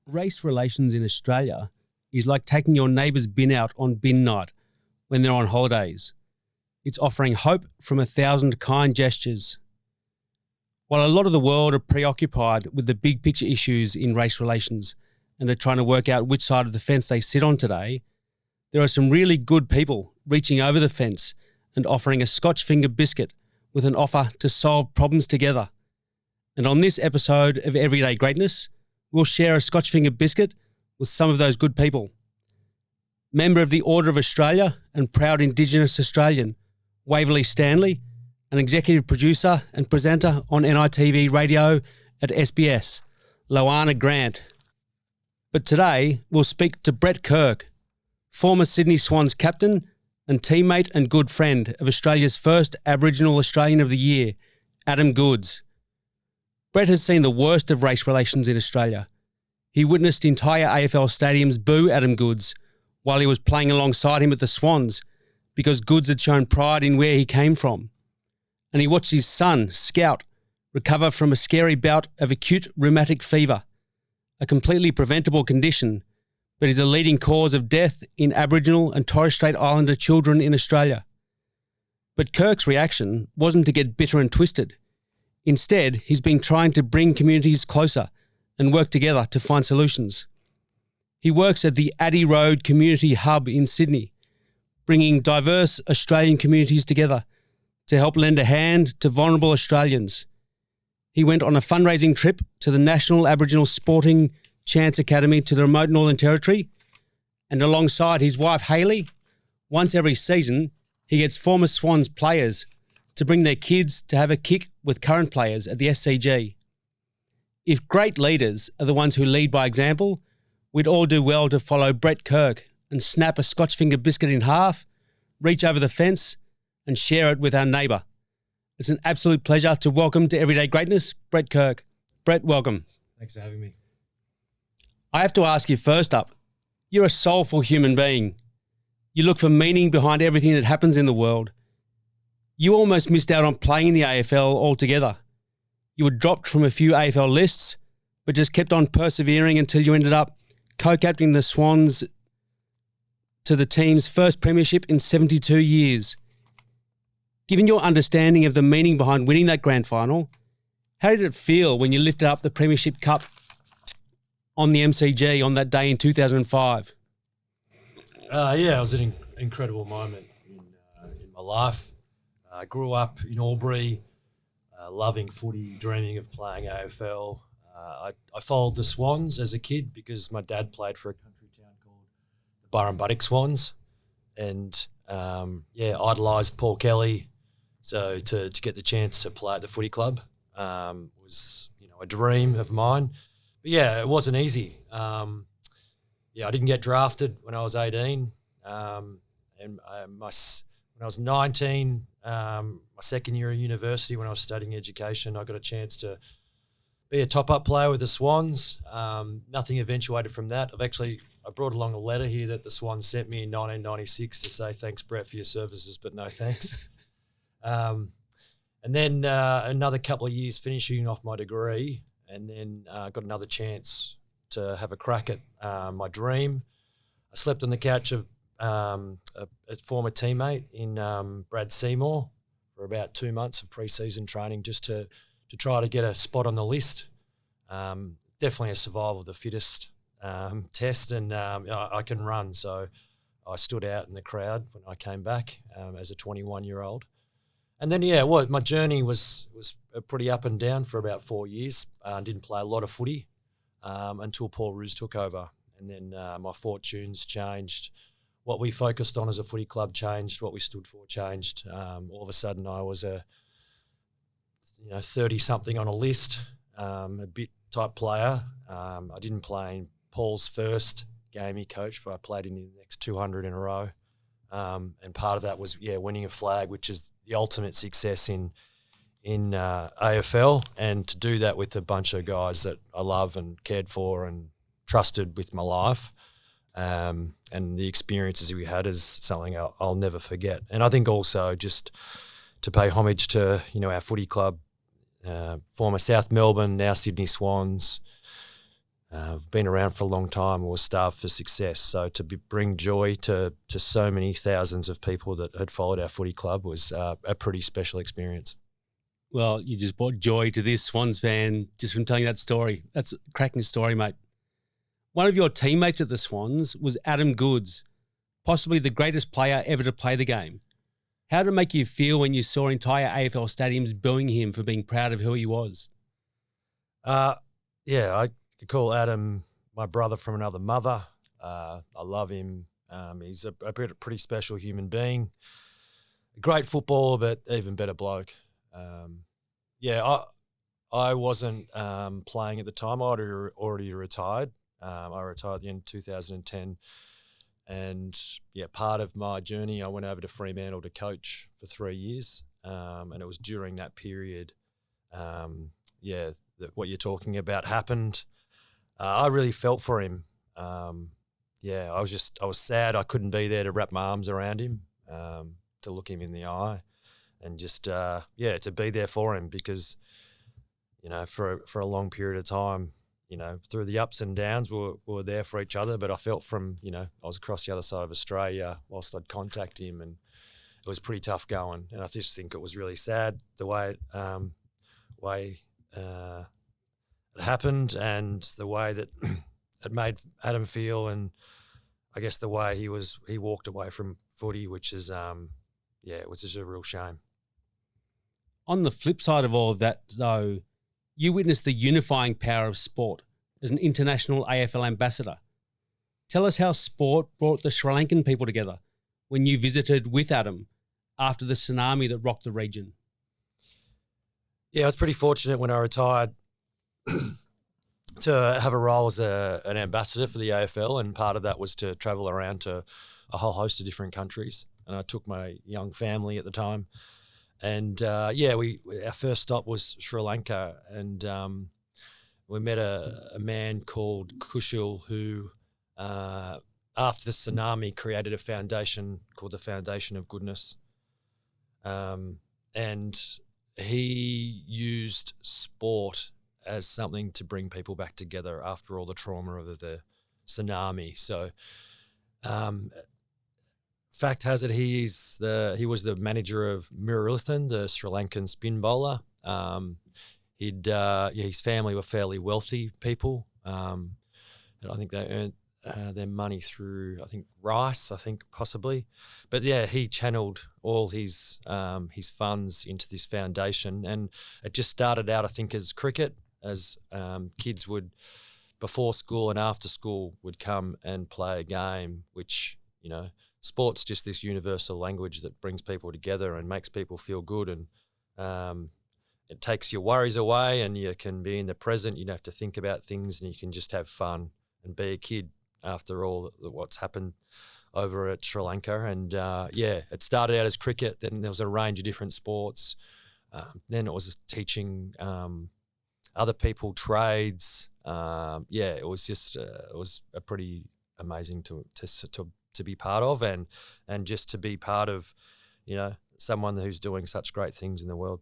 Race relations in Australia is like taking your neighbour's bin out on bin night when they're on holidays. It's offering hope from 1,000 kind gestures. While a lot of the world are preoccupied with the big picture issues in race relations and are trying to work out which side of the fence they sit on today, there are some really good people reaching over the fence and offering a Scotch finger biscuit with an offer to solve problems together. And on this episode of Everyday Greatness, we'll share a Scotch finger biscuit with some of those good people. Member of the Order of Australia and proud Indigenous Australian, Waverley Stanley, an executive producer and presenter on NITV radio at SBS, Loana Grant. But today we'll speak to Brett KIRK, former Sydney Swans captain and teammate and good friend of Australia's first Aboriginal Australian of the Year, Adam Goodes. Brett has seen the worst of race relations in Australia. He witnessed entire AFL stadiums boo Adam Goodes while he was playing alongside him at the Swans because Goodes had shown pride in where he came from. And he watched his son, Scout, recover from a scary bout of acute rheumatic fever, a completely preventable condition, but is a leading cause of death in Aboriginal and Torres Strait Islander children in Australia. But KIRK's reaction wasn't to get bitter and twisted. Instead, he's been trying to bring communities closer and work together to find solutions. He works at the Addy Road Community Hub in Sydney, bringing diverse Australian communities together to help lend a hand to vulnerable Australians. He went on a fundraising trip to the National Aboriginal Sporting Chance Academy to the remote Northern Territory, and alongside his wife Hayley, once every season, he gets former Swans players to bring their kids to have a kick with current players at the SCG. If great leaders are the ones who lead by example, we'd all do well to follow Brett KIRK and snap a Scotch finger biscuit in half, reach over the fence and share it with our neighbour. It's an absolute pleasure to welcome to Everyday Greatness, Brett KIRK. Brett, welcome. Thanks for having me. I have to ask you first up, you're a soulful human being. You look for meaning behind everything that happens in the world. You almost missed out on playing in the AFL altogether. You were dropped from a few AFL lists, but just kept on persevering until you ended up co-captaining the Swans to the team's first premiership in 72 years. Given your understanding of the meaning behind winning that grand final, how did it feel when you lifted up the Premiership Cup on the MCG on that day in 2005? It was an incredible moment in my life. I grew up in Albury, loving footy, dreaming of playing AFL. I followed the Swans as a kid because my dad played for a country town called the Burrumbuttock Swans, and idolised Paul Kelly. So to get the chance to play at the footy club was a dream of mine. But yeah, it wasn't easy. I didn't get drafted when I was 18, when I was 19. My second year of university, when I was studying education, I got a chance to be a top-up player with the Swans. Nothing eventuated from that. I brought along a letter here that the Swans sent me in 1996 to say, thanks, Brett, for your services, but no thanks. And then another couple of years finishing off my degree, and then got another chance to have a crack at my dream. I slept on the couch of a former teammate in Brad Seymour for about 2 months of pre-season training just to try to get a spot on the list. Definitely a survival of the fittest test, and I can run, so I stood out in the crowd when I came back as a 21-year-old. And then, my journey was pretty up and down for about 4 years. Didn't play a lot of footy until Paul Roos took over, and then my fortunes changed. What we focused on as a footy club changed. What we stood for changed. All of a sudden, I was a 30-something on a list, a bit type player. I didn't play in Paul's first game he coached, but I played in the next 200 in a row. And part of that was, winning a flag, which is the ultimate success in AFL, and to do that with a bunch of guys that I love and cared for and trusted with my life. And the experiences we had is something I'll never forget. And I think also just to pay homage to, our footy club, former South Melbourne, now Sydney Swans, I've been around for a long time and was starved for success. So to bring joy to so many thousands of people that had followed our footy club was a pretty special experience. Well, you just brought joy to this Swans fan just from telling that story. That's a cracking story, mate. One of your teammates at the Swans was Adam Goodes, possibly the greatest player ever to play the game. How did it make you feel when you saw entire AFL stadiums booing him for being proud of who he was? Yeah, I could call Adam my brother from another mother. I love him. He's a pretty special human being. A great footballer, but even better bloke. I wasn't playing at the time. I'd already retired. I retired at the end of 2010. And yeah, part of my journey, I went over to Fremantle to coach for 3 years. And it was during that period, that what you're talking about happened. I really felt for him. I was sad I couldn't be there to wrap my arms around him, to look him in the eye, and just to be there for him, because for a long period of time, through the ups and downs, we were there for each other. But I felt I was across the other side of Australia whilst I'd contact him, and it was pretty tough going. And I just think it was really sad the way it happened, and the way that it made Adam feel, and I guess the way he walked away from footy, which is which is a real shame. On the flip side of all of that, though, you witnessed the unifying power of sport as an international AFL ambassador. Tell us how sport brought the Sri Lankan people together when you visited with Adam after the tsunami that rocked the region. Yeah, I was pretty fortunate when I retired to have a role as an ambassador for the AFL, and part of that was to travel around to a whole host of different countries. And I took my young family at the time, and our first stop was Sri Lanka, and we met a man called Kushal who, after the tsunami, created a foundation called the Foundation of Goodness, and he used sport as something to bring people back together after all the trauma of the tsunami. So, fact has it, he was the manager of Muralithan, the Sri Lankan spin bowler. His family were fairly wealthy people, and I think they earned their money through, rice, possibly. But yeah, he channeled all his funds into this foundation, and it just started out, I think, as cricket, as kids would, before school and after school, would come and play a game, which, sport's just this universal language that brings people together and makes people feel good, and it takes your worries away, and you can be in the present. You don't have to think about things, and you can just have fun and be a kid after all what's happened over at Sri Lanka. And it started out as cricket, then there was a range of different sports. Then it was teaching other people trades. It was just it was a pretty amazing to be part of, and just to be part of, someone who's doing such great things in the world.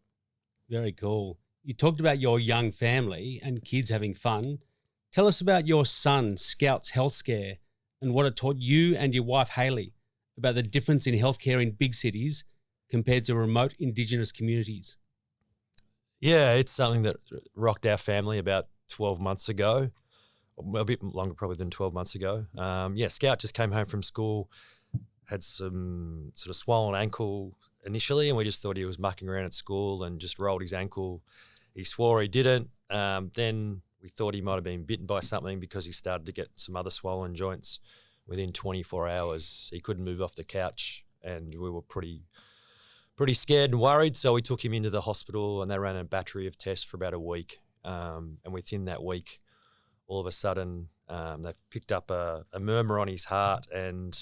Very cool. You talked about your young family and kids having fun. Tell us about your son, Scout's health scare, and what it taught you and your wife, Hayley, about the difference in healthcare in big cities compared to remote Indigenous communities. Yeah, it's something that rocked our family about 12 months ago, a bit longer probably than 12 months ago. Scout just came home from school, had some sort of swollen ankle initially, and we just thought he was mucking around at school and just rolled his ankle. He swore he didn't. Then we thought he might have been bitten by something, because he started to get some other swollen joints within 24 hours. He couldn't move off the couch, and we were pretty scared and worried. So we took him into the hospital, and they ran a battery of tests for about a week. And within that week, all of a sudden, they've picked up a murmur on his heart, and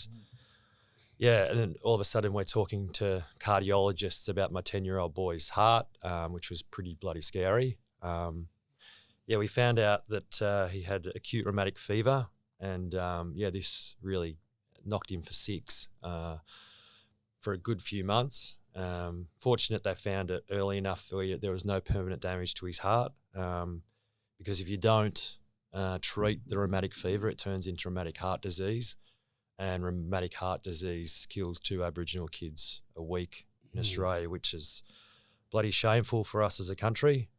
then all of a sudden we're talking to cardiologists about my 10-year-old boy's heart, which was pretty bloody scary. We found out that he had acute rheumatic fever, and this really knocked him for six for a good few months. Fortunate they found it early enough where there was no permanent damage to his heart, because if you don't, treat the rheumatic fever, it turns into rheumatic heart disease, and rheumatic heart disease kills 2 Aboriginal kids a week in Australia, which is bloody shameful for us as a country.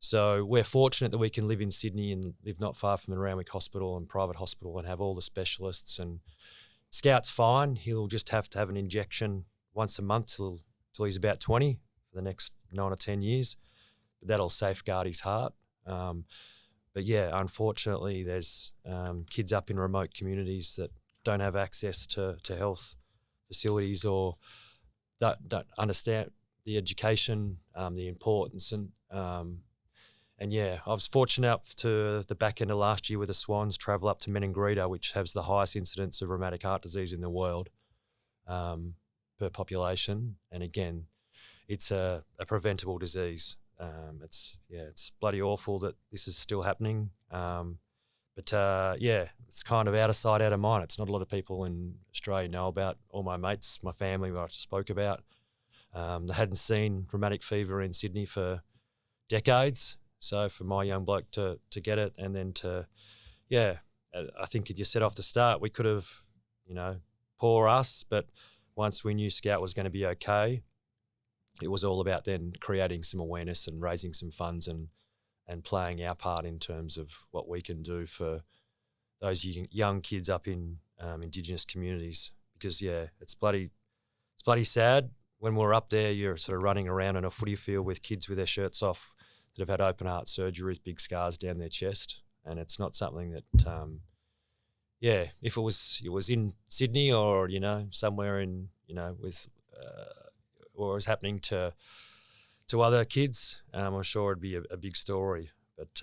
So we're fortunate that we can live in Sydney and live not far from the Randwick Hospital and private hospital and have all the specialists. And Scout's fine. He'll just have to have an injection once a month till he's about 20 for the next 9 or 10 years. But that'll safeguard his heart. But yeah, unfortunately, there's kids up in remote communities that don't have access to health facilities or don't understand the education, the importance, and yeah, I was fortunate up to the back end of last year with the Swans travel up to Meningrida, which has the highest incidence of rheumatic heart disease in the world per population. And again, it's a preventable disease. It's bloody awful that this is still happening. But it's kind of out of sight, out of mind. It's not a lot of people in Australia know about. All my mates, my family, what I spoke about, they hadn't seen rheumatic fever in Sydney for decades. So for my young bloke to get it, and then I think you said off the start, we could have, poor us, but once we knew Scout was going to be okay, it was all about then creating some awareness and raising some funds and playing our part in terms of what we can do for those young kids up in Indigenous communities. Because it's bloody sad. When we're up there, you're sort of running around in a footy field with kids with their shirts off that have had open heart surgery with big scars down their chest, and it's not something that, if it was in Sydney or somewhere in with or was happening to other kids, I'm sure it'd be a big story. But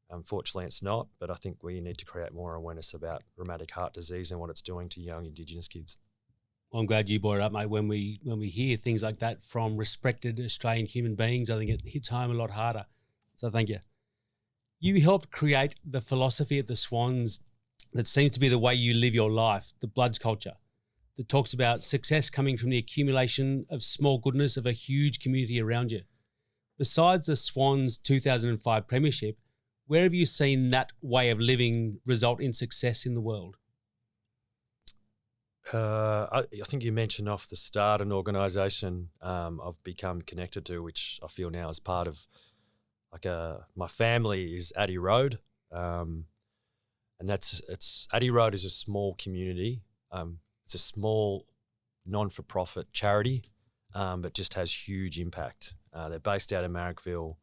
unfortunately, it's not. But I think we need to create more awareness about rheumatic heart disease and what it's doing to young Indigenous kids. Well, I'm glad you brought it up, mate. When we hear things like that from respected Australian human beings, I think it hits home a lot harder. So thank you. You helped create the philosophy at the Swans that seems to be the way you live your life, the Bloods culture, that talks about success coming from the accumulation of small goodness of a huge community around you. Besides the Swans' 2005 premiership, where have you seen that way of living result in success in the world? I think you mentioned off the start an organisation I've become connected to, which I feel now is part of my family is Addy Road, and Addy Road is a small community. It's a small non-for-profit charity, but just has huge impact. They're based out of Marrickville,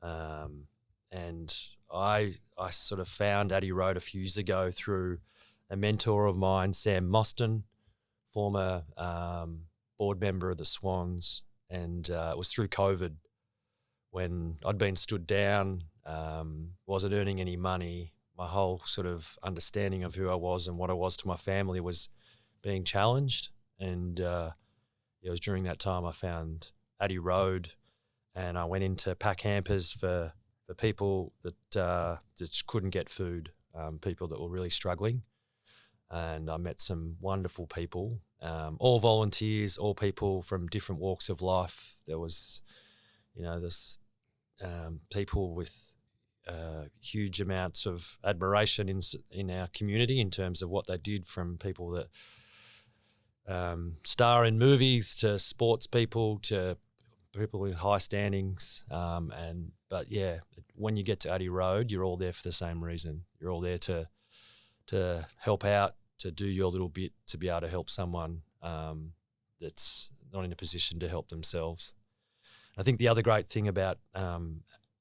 and I sort of found Addy Road a few years ago through a mentor of mine, Sam Mostyn, former board member of the Swans, and it was through COVID when I'd been stood down, wasn't earning any money. My whole sort of understanding of who I was and what I was to my family was being challenged, and it was during that time I found Addy Road, and I went into pack hampers for people that just couldn't get food, people that were really struggling. And I met some wonderful people, all volunteers, all people from different walks of life. There was, this people with huge amounts of admiration in our community in terms of what they did, from people that star in movies to sports people to people with high standings. But when you get to Addy Road, you're all there for the same reason. You're all there to help out, to do your little bit, to be able to help someone that's not in a position to help themselves. I think the other great thing about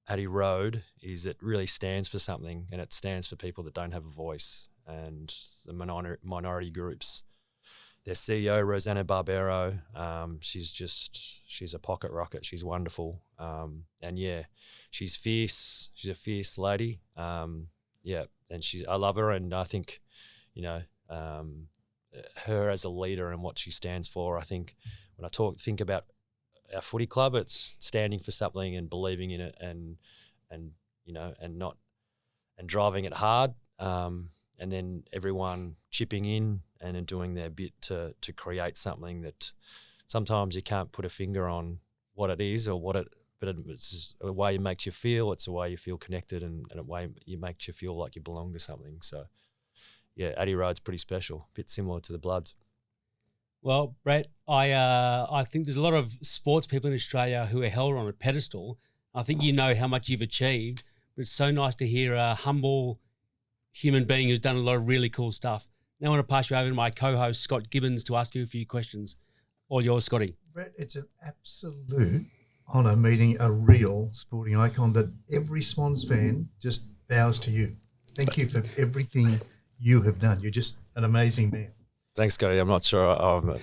Addy Road is it really stands for something, and it stands for people that don't have a voice and the minority groups. Their CEO, Rosanna Barbero, she's a pocket rocket. She's wonderful. She's fierce. She's a fierce lady. And I love her, and I think, her as a leader and what she stands for. I think when I think about our footy club, it's standing for something and believing in it, and driving it hard, and then everyone chipping in and doing their bit to create something that sometimes you can't put a finger on what it is or what but it's a way it makes you feel. It's a way you feel connected, and a way it makes you feel like you belong to something. So, yeah, Addy Road's pretty special, a bit similar to the Bloods. Well, Brett, I think there's a lot of sports people in Australia who are held on a pedestal. I think you know how much you've achieved, but it's so nice to hear a humble human being who's done a lot of really cool stuff. Now I want to pass you over to my co-host, Scott Gibbons, to ask you a few questions. All yours, Scotty. Brett, it's an absolute honour meeting a real sporting icon that every Swans fan just bows to you. Thank you for everything you have done. You're just an amazing man. Thanks, Scotty. I'm not sure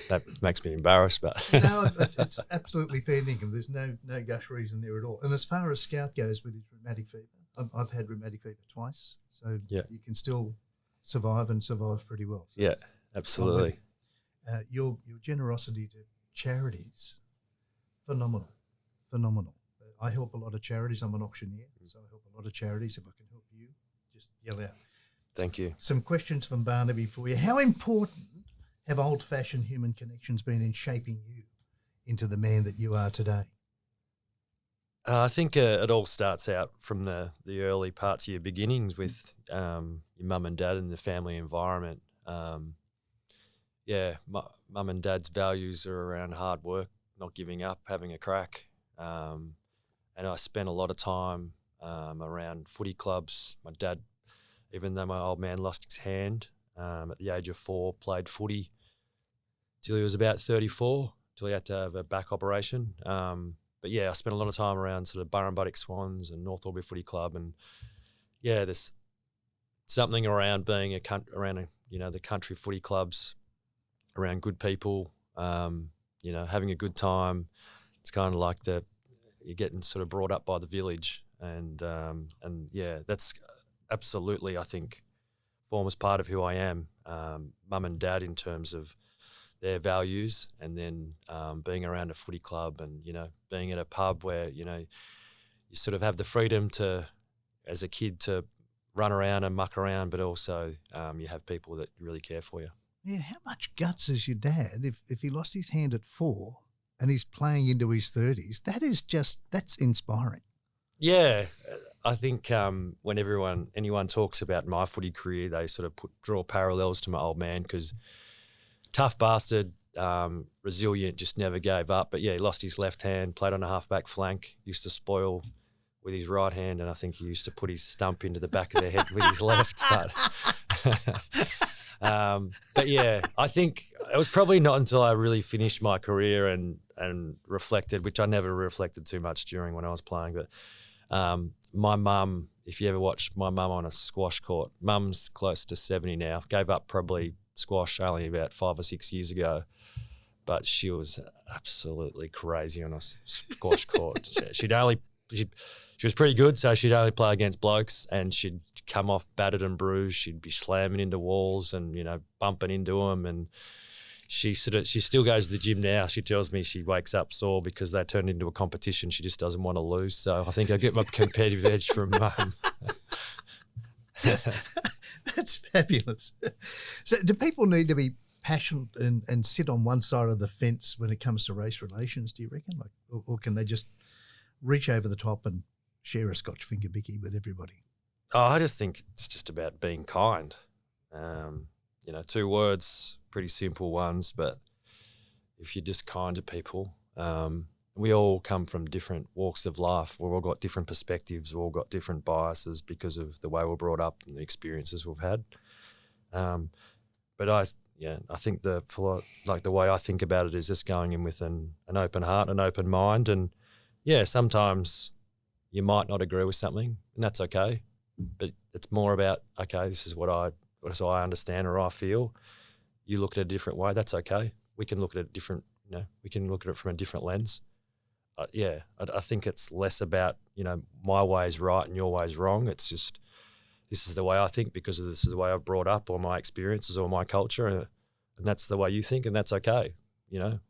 that makes me embarrassed, but no, it's absolutely fair dinkum. There's no gush reason there at all. And as far as Scout goes with his rheumatic fever, I've had rheumatic fever twice, so yeah, you can still survive pretty well. So, yeah, absolutely. Your generosity to charities, phenomenal. I help a lot of charities. I'm an auctioneer, so I help a lot of charities. If I can help you, just yell out. Thank you. Some questions from Barnaby for you. How important have old-fashioned human connections been in shaping you into the man that you are today? I think it all starts out from the early parts of your beginnings with your mum and dad and the family environment. Mum and dad's values are around hard work, not giving up, having a crack. And I spent a lot of time around footy clubs. My dad, even though my old man lost his hand at the age of 4, played footy till he was about 34, till he had to have a back operation. But yeah, I spent a lot of time around sort of Burrumbuttock Swans and North Albury Footy Club, and yeah, there's something around being the country footy clubs, around good people, having a good time. It's kind of like you're getting sort of brought up by the village, and yeah, that's absolutely, I think, forms part of who I am. Mum and dad in terms of their values, and then being around a footy club and, being at a pub where, you sort of have the freedom to, as a kid, to run around and muck around, but also you have people that really care for you. Yeah, how much guts is your dad if he lost his hand at 4 and he's playing into his 30s? That's inspiring. Yeah, I think when anyone talks about my footy career, they sort of draw parallels to my old man, because tough bastard, resilient, just never gave up. But yeah, he lost his left hand, played on a halfback flank, used to spoil with his right hand, and I think he used to put his stump into the back of the head with his left. But yeah, I think it was probably not until I really finished my career and reflected, which I never reflected too much during when I was playing, but my mum, if you ever watched my mum on a squash court, mum's close to 70 now, gave up probably squash only about 5 or 6 years ago, but she was absolutely crazy on a squash court. She was pretty good, so she'd only play against blokes, and she'd come off battered and bruised. She'd be slamming into walls and, bumping into them, and she still goes to the gym now. She tells me she wakes up sore because they turned into a competition. She just doesn't want to lose. So I think I get my competitive edge from mum. That's fabulous. So do people need to be passionate and sit on one side of the fence when it comes to race relations, do you reckon? Or can they just reach over the top and share a Scotch finger bicky with everybody? Oh, I just think it's just about being kind. 2 words, pretty simple ones, but if you're just kind to people, we all come from different walks of life. We've all got different perspectives. We've all got different biases because of the way we're brought up and the experiences we've had. But I think the way I think about it is just going in with an open heart, an open mind, and yeah, sometimes you might not agree with something, and that's okay. But it's more about, okay, this is what I understand or I feel. You look at it a different way, that's okay. We can look at it different, we can look at it from a different lens. I think it's less about, my way is right and your way is wrong. It's just, this is the way I think because this is the way I've brought up, or my experiences or my culture, and that's the way you think, and that's okay.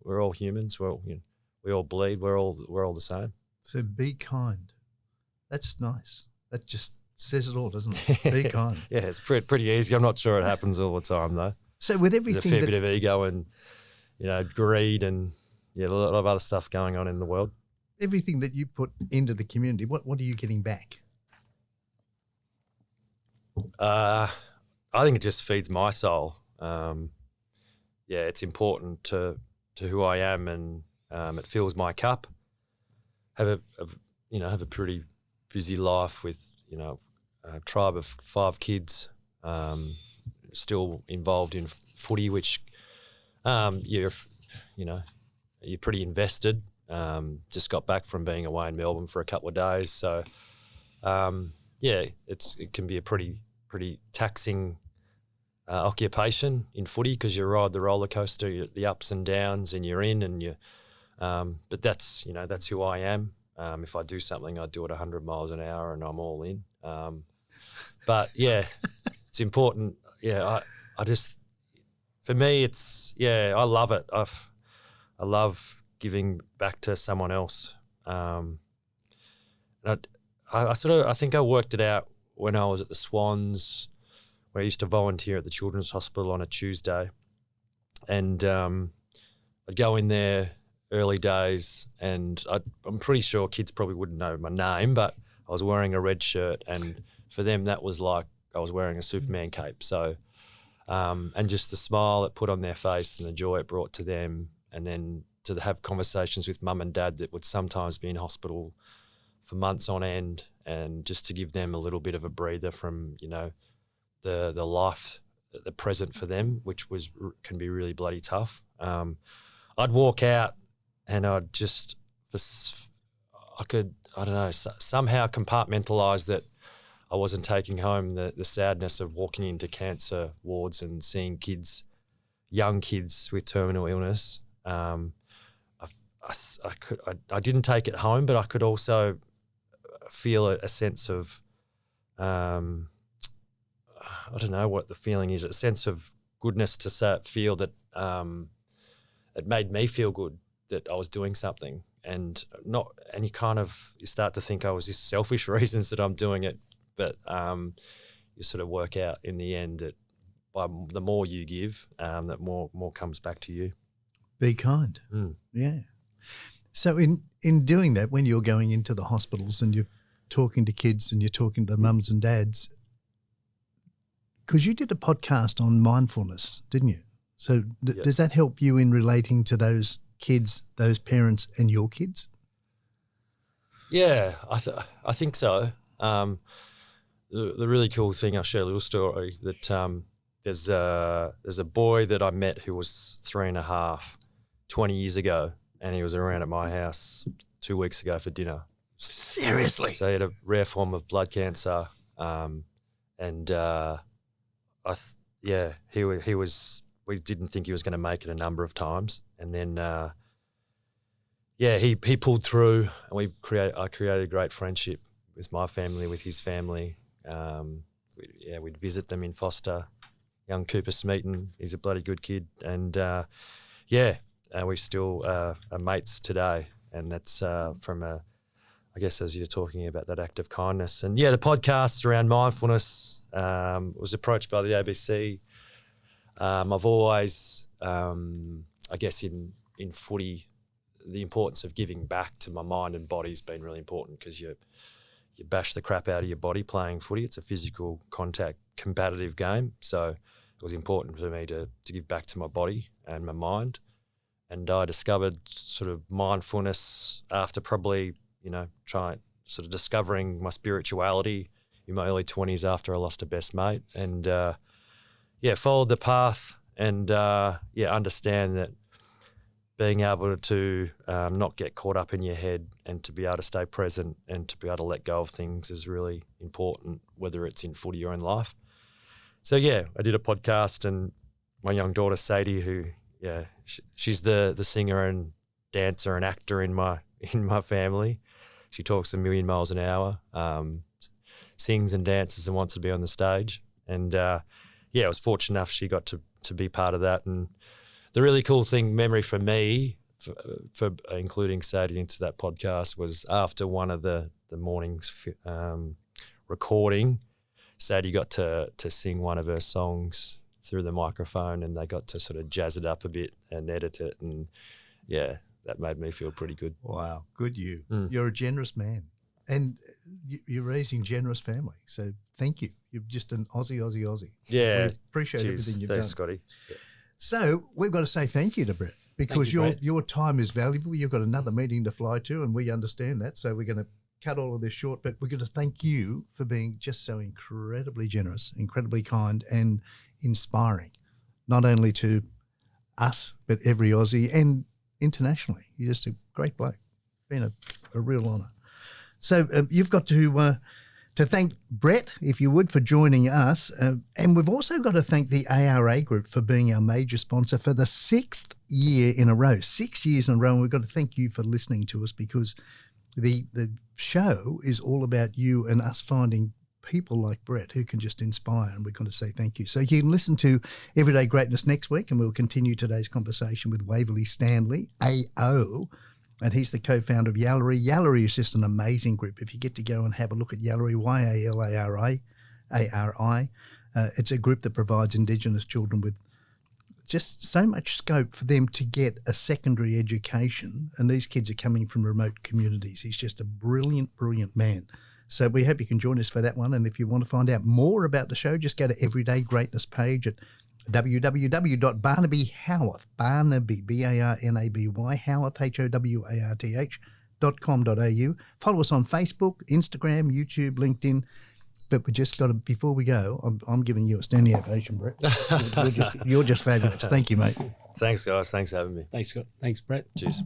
We're all humans. We all bleed. We're all the same. So be kind. That's nice. That just says it all, doesn't it? Be kind. Yeah, it's pretty easy. I'm not sure it happens all the time though. So with everything, there's a fair bit of ego and greed and a lot of other stuff going on in the world. everything that you put into the community, what are you getting back? I think it just feeds my soul. It's important to who I am, and it fills my cup. Have a pretty busy life with a tribe of 5 kids. Still involved in footy, which you're pretty invested. Just got back from being away in Melbourne for a couple of days, so it can be a pretty taxing occupation in footy, because you ride the roller coaster, the ups and downs, and you're in and you. But that's who I am. If I do something, I do it 100 miles an hour, and I'm all in. But yeah, it's important. Yeah, I just, for me, it's I love it. I love giving back to someone else. And I think I worked it out when I was at the Swans, where I used to volunteer at the Children's Hospital on a Tuesday, and I'd go in there early days, and I'm pretty sure kids probably wouldn't know my name, but I was wearing a red shirt, and for them that was like I was wearing a Superman cape. So, and just the smile it put on their face and the joy it brought to them, and then to have conversations with mum and dad that would sometimes be in hospital for months on end, and just to give them a little bit of a breather from the life, the present for them, which can be really bloody tough. I'd walk out and I'd just, I don't know, somehow compartmentalise that I wasn't taking home the sadness of walking into cancer wards and seeing young kids with terminal illness. I didn't take it home, but I could also feel a sense of, I don't know what the feeling is, a sense of goodness to feel that it made me feel good that I was doing something, and you start to think, oh, is this selfish reasons that I'm doing it? But you sort of work out in the end that by the more you give, that more comes back to you. Be kind. Yeah. So in doing that, when you're going into the hospitals and you're talking to kids and you're talking to the mums and dads, because you did a podcast on mindfulness, didn't you? So does that help you in relating to those kids, those parents, and your kids? Yeah, I think so. The really cool thing, I'll share a little story, that there's a boy that I met who was 3.5, 20 years ago, and he was around at my house 2 weeks ago for dinner. Seriously? So he had a rare form of blood cancer, and he was. We didn't think he was going to make it a number of times, and then he pulled through, and I created a great friendship with my family, with his family. We'd visit them in foster. Young Cooper Smeaton, he's a bloody good kid, and we still are mates today, and that's from I guess as you're talking about that act of kindness. And the podcast around mindfulness was approached by the ABC. I've always, I guess in footy, the importance of giving back to my mind and body has been really important, because you bash the crap out of your body playing footy. It's a physical contact, combative game. So it was important for me to give back to my body and my mind. And I discovered sort of mindfulness after probably, discovering my spirituality in my early 20s after I lost a best mate. And, followed the path and, understand that being able to not get caught up in your head and to be able to stay present and to be able to let go of things is really important, whether it's in footy or in life. So, I did a podcast, and my young daughter, Sadie, who, she's the singer and dancer and actor in my family. She talks 1,000,000 miles an hour, sings and dances and wants to be on the stage. And, I was fortunate enough she got to be part of that. And the really cool memory for me, for including Sadie into that podcast, was after one of the morning's recording, Sadie got to sing one of her songs through the microphone, and they got to sort of jazz it up a bit and edit it. And that made me feel pretty good. Wow, good you. Mm. You're a generous man. And you're raising generous family. So thank you. You're just an Aussie. Yeah. We appreciate everything you've Thanks, done. Scotty. Yeah. So we've got to say thank you to Brett because you, Brett. your time is valuable. You've got another meeting to fly to, and we understand that. So we're going to cut all of this short, but we're going to thank you for being just so incredibly generous, incredibly kind, and inspiring, not only to us, but every Aussie and internationally. You're just a great bloke. Been a real honour. So you've got to thank Brett, if you would, for joining us. And we've also got to thank the ARA Group for being our major sponsor for the 6th year in a row. 6 years in a row. And we've got to thank you for listening to us because the show is all about you and us finding people like Brett who can just inspire. And we're going to say thank you. So you can listen to Everyday Greatness next week, and we'll continue today's conversation with Waverley Stanley, AO. And he's the co-founder of Yallery. Yallery is just an amazing group. If you get to go and have a look at Yallery, YALARI, it's a group that provides Indigenous children with just so much scope for them to get a secondary education. And these kids are coming from remote communities. He's just a brilliant, brilliant man. So we hope you can join us for that one. And if you want to find out more about the show, just go to Everyday Greatness page at www.barnabyhowarth, Barnaby, B-A-R-N-A-B-Y, Howarth, Howarth.com.au. Follow us on Facebook, Instagram, YouTube, LinkedIn. But we just got to, before we go, I'm giving you a standing ovation, Brett. You're just fabulous. Thank you, mate. Thanks, guys. Thanks for having me. Thanks, Scott. Thanks, Brett. Cheers.